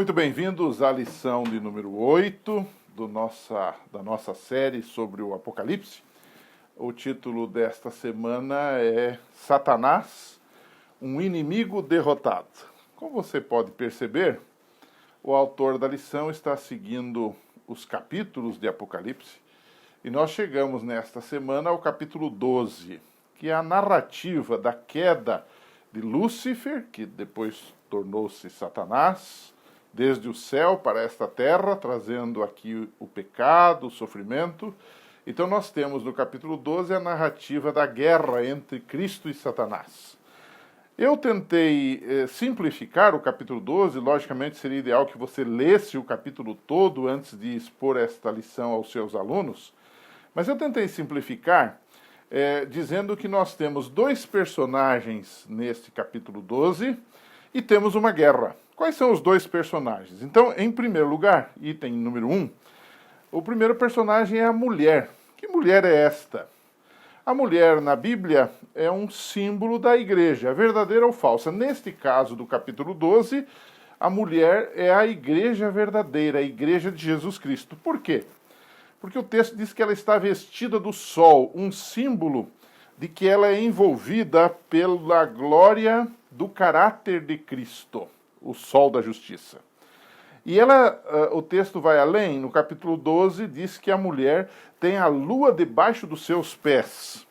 Muito bem-vindos à lição de número 8 da nossa série sobre o Apocalipse. O título desta semana é Satanás, um inimigo derrotado. Como você pode perceber, o autor da lição está seguindo os capítulos de Apocalipse e nós chegamos nesta semana ao capítulo 12, que é a narrativa da queda de Lúcifer, que depois tornou-se Satanás, desde o céu para esta terra, trazendo aqui o pecado, o sofrimento. Então nós temos no capítulo 12 a narrativa da guerra entre Cristo e Satanás. Eu tentei simplificar o capítulo 12, logicamente seria ideal que você lesse o capítulo todo antes de expor esta lição aos seus alunos, mas eu tentei simplificar dizendo que nós temos dois personagens neste capítulo 12 e temos uma guerra. Quais são os dois personagens? Então, em primeiro lugar, item número 1, o primeiro personagem é a mulher. Que mulher é esta? A mulher na Bíblia é um símbolo da igreja, verdadeira ou falsa. Neste caso do capítulo 12, a mulher é a igreja verdadeira, a igreja de Jesus Cristo. Por quê? Porque o texto diz que ela está vestida do sol, um símbolo de que ela é envolvida pela glória do caráter de Cristo, o sol da justiça. E o texto vai além, no capítulo 12, diz que a mulher tem a lua debaixo dos seus pés,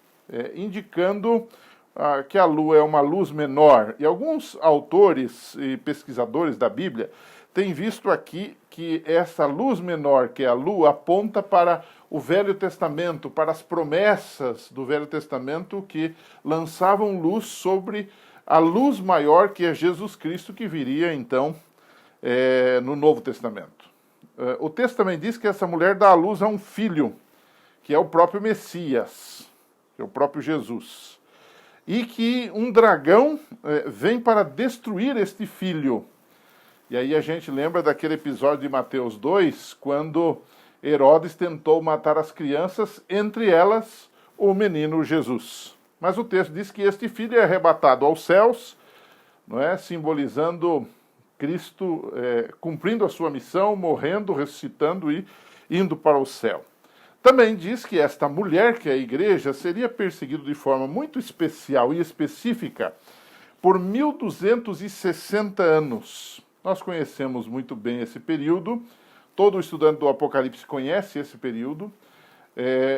indicando que a lua é uma luz menor. E alguns autores e pesquisadores da Bíblia têm visto aqui que essa luz menor, que é a lua, aponta para o Velho Testamento, para as promessas do Velho Testamento que lançavam luz sobre a luz maior, que é Jesus Cristo, que viria então no Novo Testamento. O texto também diz que essa mulher dá à luz a um filho, que é o próprio Messias, que é o próprio Jesus. E que um dragão vem para destruir este filho. E aí a gente lembra daquele episódio de Mateus 2, quando Herodes tentou matar as crianças, entre elas o menino Jesus. Mas o texto diz que este filho é arrebatado aos céus, não é? Simbolizando Cristo cumprindo a sua missão, morrendo, ressuscitando e indo para o céu. Também diz que esta mulher, que é a igreja, seria perseguida de forma muito especial e específica por 1260 anos. Nós conhecemos muito bem esse período, todo estudante do Apocalipse conhece esse período.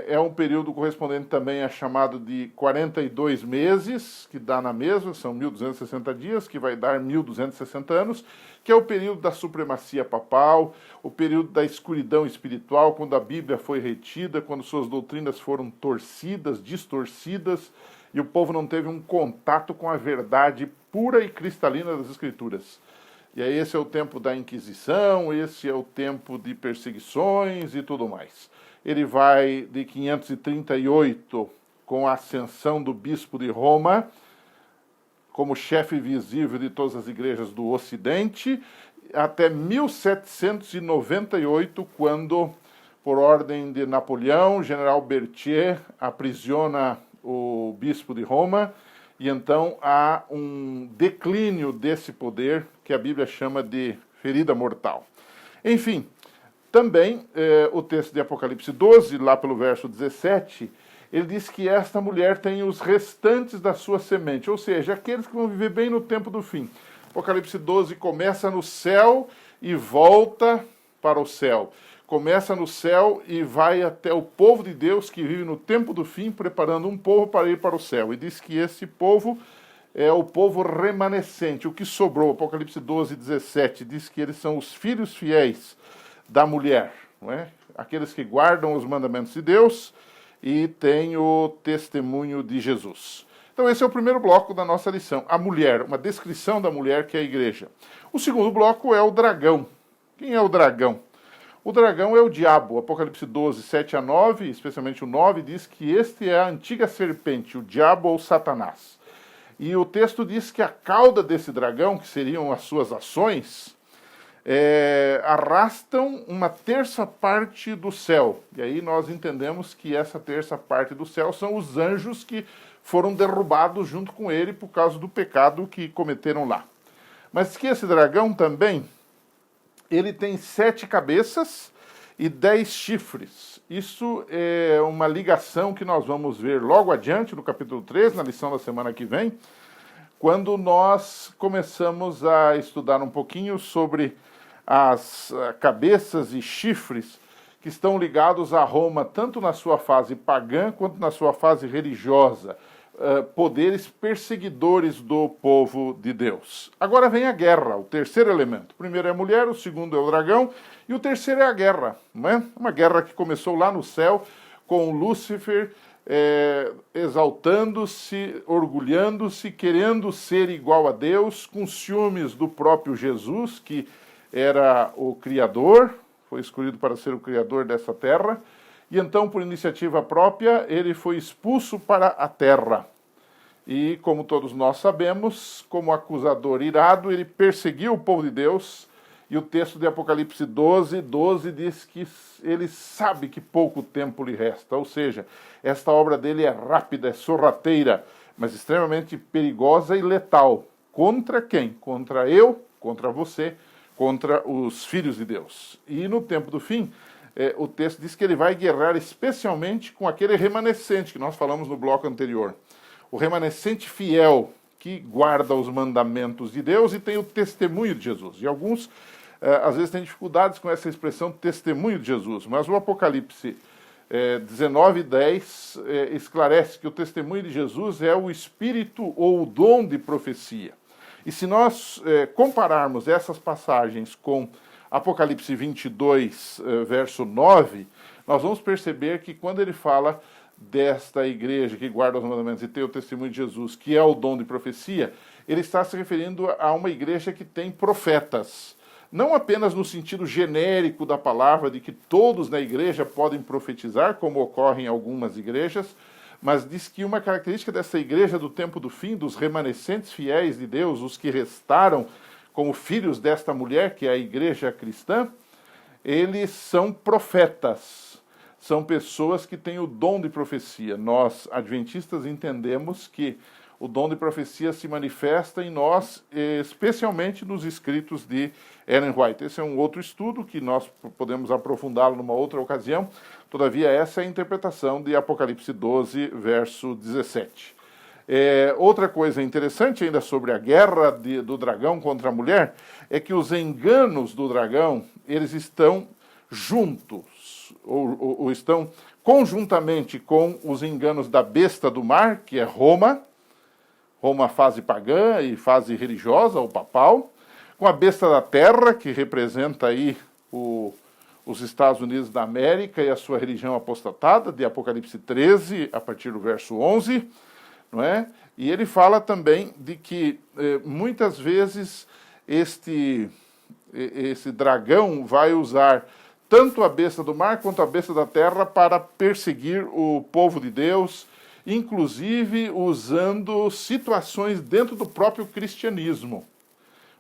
É um período correspondente também a chamado de 42 meses, que dá na mesma, são 1260 dias, que vai dar 1260 anos, que é o período da supremacia papal, o período da escuridão espiritual, quando a Bíblia foi retida, quando suas doutrinas foram torcidas, distorcidas, e o povo não teve um contato com a verdade pura e cristalina das Escrituras. E aí esse é o tempo da Inquisição, esse é o tempo de perseguições e tudo mais. Ele vai de 538, com a ascensão do bispo de Roma, como chefe visível de todas as igrejas do Ocidente, até 1798, quando, por ordem de Napoleão, o general Berthier aprisiona o bispo de Roma, e então há um declínio desse poder, que a Bíblia chama de ferida mortal. Enfim, também o texto de Apocalipse 12, lá pelo verso 17, ele diz que esta mulher tem os restantes da sua semente, ou seja, aqueles que vão viver bem no tempo do fim. Apocalipse 12 começa no céu e volta para o céu. Começa no céu e vai até o povo de Deus que vive no tempo do fim, preparando um povo para ir para o céu. E diz que esse povo é o povo remanescente, o que sobrou. Apocalipse 12, 17 diz que eles são os filhos fiéis da mulher, não é? Aqueles que guardam os mandamentos de Deus e têm o testemunho de Jesus. Então esse é o primeiro bloco da nossa lição, a mulher, uma descrição da mulher que é a igreja. O segundo bloco é o dragão. Quem é o dragão? O dragão é o diabo. Apocalipse 12, 7 a 9, especialmente o 9, diz que este é a antiga serpente, o diabo ou Satanás. E o texto diz que a cauda desse dragão, que seriam as suas ações, arrastam uma terça parte do céu. E aí nós entendemos que essa terça parte do céu são os anjos que foram derrubados junto com ele por causa do pecado que cometeram lá. Mas que esse dragão também ele tem 7 cabeças e 10 chifres. Isso é uma ligação que nós vamos ver logo adiante, no capítulo 3, na lição da semana que vem, quando nós começamos a estudar um pouquinho sobre as cabeças e chifres que estão ligados a Roma, tanto na sua fase pagã quanto na sua fase religiosa, poderes perseguidores do povo de Deus. Agora vem a guerra, o terceiro elemento. O primeiro é a mulher, o segundo é o dragão, e o terceiro é a guerra. Não é? Uma guerra que começou lá no céu, com Lúcifer exaltando-se, orgulhando-se, querendo ser igual a Deus, com ciúmes do próprio Jesus, que era o Criador, foi escolhido para ser o Criador dessa terra, e então, por iniciativa própria, ele foi expulso para a terra. E, como todos nós sabemos, como acusador irado, ele perseguiu o povo de Deus, e o texto de Apocalipse 12 diz que ele sabe que pouco tempo lhe resta, ou seja, esta obra dele é rápida, é sorrateira, mas extremamente perigosa e letal. Contra quem? Contra eu, contra você, contra os filhos de Deus. E no tempo do fim, o texto diz que ele vai guerrear especialmente com aquele remanescente que nós falamos no bloco anterior. O remanescente fiel que guarda os mandamentos de Deus e tem o testemunho de Jesus. E alguns, às vezes, têm dificuldades com essa expressão testemunho de Jesus, mas o Apocalipse 19:10 esclarece que o testemunho de Jesus é o espírito ou o dom de profecia. E se nós compararmos essas passagens com Apocalipse 22, verso 9, nós vamos perceber que quando ele fala desta igreja que guarda os mandamentos e tem o testemunho de Jesus, que é o dom de profecia, ele está se referindo a uma igreja que tem profetas. Não apenas no sentido genérico da palavra, de que todos na igreja podem profetizar, como ocorre em algumas igrejas, mas diz que uma característica dessa igreja do tempo do fim, dos remanescentes fiéis de Deus, os que restaram como filhos desta mulher, que é a igreja cristã, eles são profetas, são pessoas que têm o dom de profecia. Nós, adventistas, entendemos que o dom de profecia se manifesta em nós, especialmente nos escritos de Ellen White. Esse é um outro estudo que nós podemos aprofundá-lo numa outra ocasião. Todavia, essa é a interpretação de Apocalipse 12, verso 17. Outra coisa interessante ainda sobre a guerra do dragão contra a mulher é que os enganos do dragão, eles estão juntos, ou estão conjuntamente com os enganos da besta do mar, que é Roma, fase pagã e fase religiosa, ou papal, com a besta da terra, que representa aí os Estados Unidos da América e a sua religião apostatada, de Apocalipse 13, a partir do verso 11, não é? E ele fala também de que muitas vezes esse dragão vai usar tanto a besta do mar quanto a besta da terra para perseguir o povo de Deus, inclusive usando situações dentro do próprio cristianismo.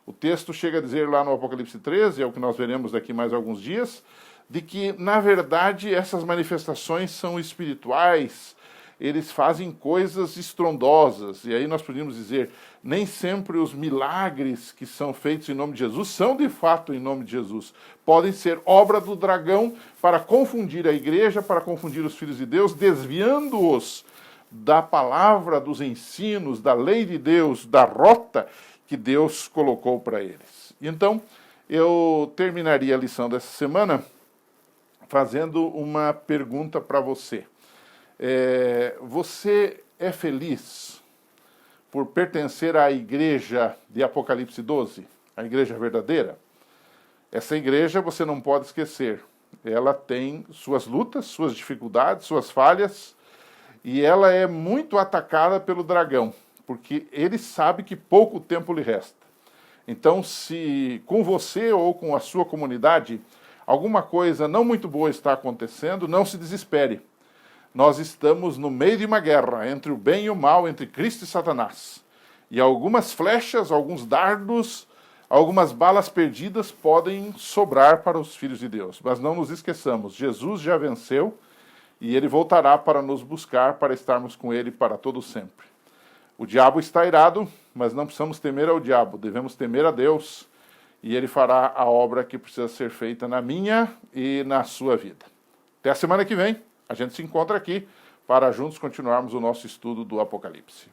O texto chega a dizer lá no Apocalipse 13, é o que nós veremos daqui mais alguns dias, de que, na verdade, essas manifestações são espirituais, eles fazem coisas estrondosas, e aí nós podemos dizer, nem sempre os milagres que são feitos em nome de Jesus são de fato em nome de Jesus. Podem ser obra do dragão para confundir a igreja, para confundir os filhos de Deus, desviando-os da palavra, dos ensinos, da lei de Deus, da rota que Deus colocou para eles. Então, eu terminaria a lição dessa semana fazendo uma pergunta para você. Você é feliz por pertencer à igreja de Apocalipse 12, a igreja verdadeira? Essa igreja você não pode esquecer. Ela tem suas lutas, suas dificuldades, suas falhas, e ela é muito atacada pelo dragão, porque ele sabe que pouco tempo lhe resta. Então, se com você ou com a sua comunidade alguma coisa não muito boa está acontecendo, não se desespere. Nós estamos no meio de uma guerra entre o bem e o mal, entre Cristo e Satanás. E algumas flechas, alguns dardos, algumas balas perdidas podem sobrar para os filhos de Deus. Mas não nos esqueçamos, Jesus já venceu e ele voltará para nos buscar, para estarmos com ele para todo sempre. O diabo está irado, mas não precisamos temer ao diabo, devemos temer a Deus e Ele fará a obra que precisa ser feita na minha e na sua vida. Até a semana que vem, a gente se encontra aqui para juntos continuarmos o nosso estudo do Apocalipse.